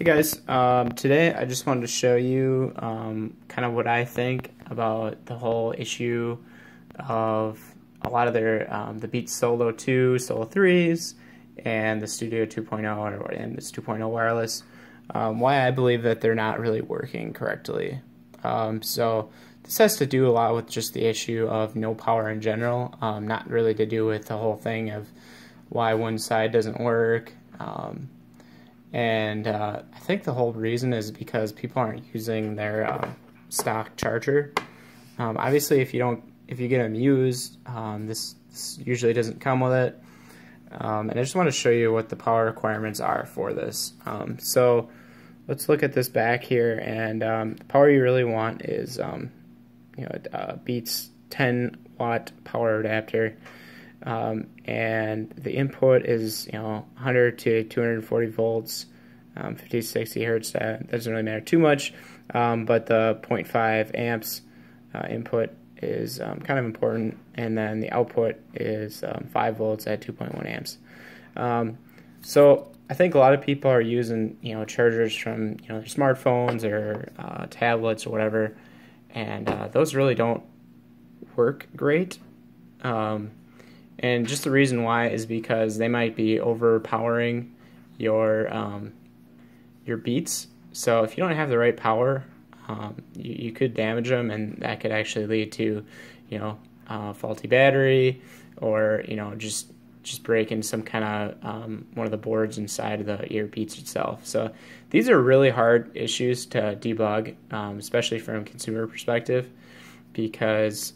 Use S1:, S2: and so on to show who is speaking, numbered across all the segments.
S1: Hey guys, today I just wanted to show you kind of what I think about the whole issue of a lot of their the Beats Solo 2, Solo 3s, and the Studio 2.0 and this 2.0 wireless. Why I believe that they're not really working correctly. So this has to do a lot with just the issue of no power in general, not really to do with the whole thing of why one side doesn't work. I think the whole reason is because people aren't using their stock charger. Obviously, if you get them used, this usually doesn't come with it. And I just want to show you what the power requirements are for this. So let's look at this back here, and the power you really want is Beats 10 watt power adapter. And the input is 100 to 240 volts, 50 60 hertz. That doesn't really matter too much, but the 0.5 amps input is kind of important, and then the output is 5 volts at 2.1 amps. So I think a lot of people are using chargers from their smartphones or tablets or whatever, and those really don't work great. And just the reason why is because they might be overpowering your Beats. So if you don't have the right power, you could damage them, and that could actually lead to faulty battery, or just breaking some kind of one of the boards inside of the ear Beats itself. So these are really hard issues to debug, especially from a consumer perspective, because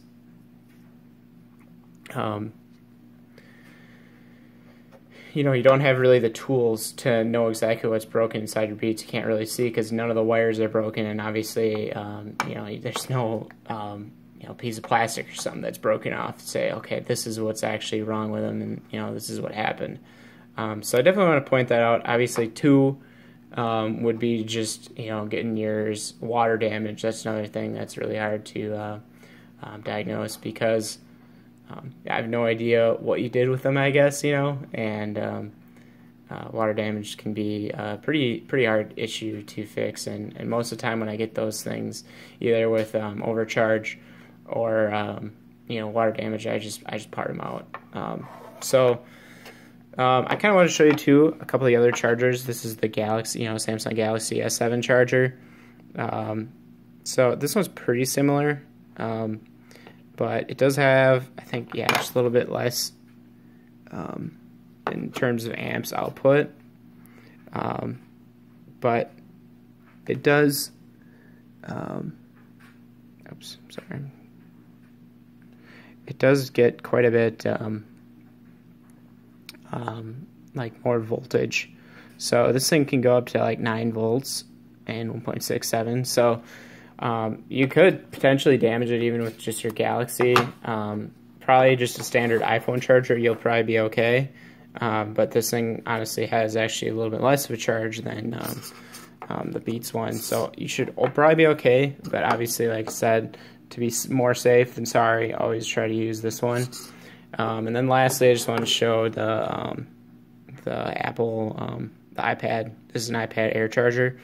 S1: you don't have really the tools to know exactly what's broken inside your Beats. You can't really see because none of the wires are broken, and obviously, there's no piece of plastic or something that's broken off to say, okay, this is what's actually wrong with them, and this is what happened. So I definitely want to point that out. Obviously, 2 would be just getting yours water damage. That's another thing that's really hard to diagnose, because I have no idea what you did with them, I guess, and water damage can be a pretty hard issue to fix, and most of the time when I get those things, either with overcharge or water damage, I just part them out. I kind of want to show you too a couple of the other chargers. This is the Galaxy, Samsung Galaxy S7 charger. So this one's pretty similar. But it does have, I think, just a little bit less in terms of amps output. But it does, it does get quite a bit like more voltage. So this thing can go up to like 9 volts and 1.67. So you could potentially damage it even with just your Galaxy. Probably just a standard iPhone charger, you'll probably be okay. But this thing honestly has actually a little bit less of a charge than the Beats one, so you should probably be okay. But obviously, like I said, to be more safe than sorry, always try to use this one. And then lastly, I just want to show the Apple the iPad. This is an iPad Air charger.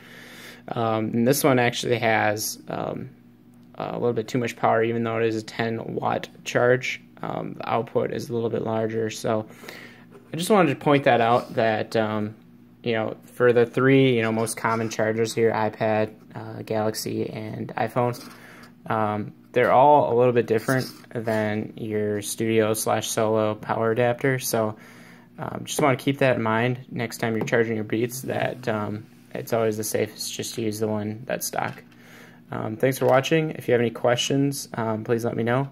S1: And this one actually has a little bit too much power, even though it is a 10 watt charge. The output is a little bit larger, so I just wanted to point that out, that for the 3 most common chargers here, iPad, Galaxy, and iPhone, they're all a little bit different than your Studio/Solo power adapter. So just want to keep that in mind next time you're charging your Beats, that it's always the safest just to use the one that's stock. Thanks for watching. If you have any questions, please let me know.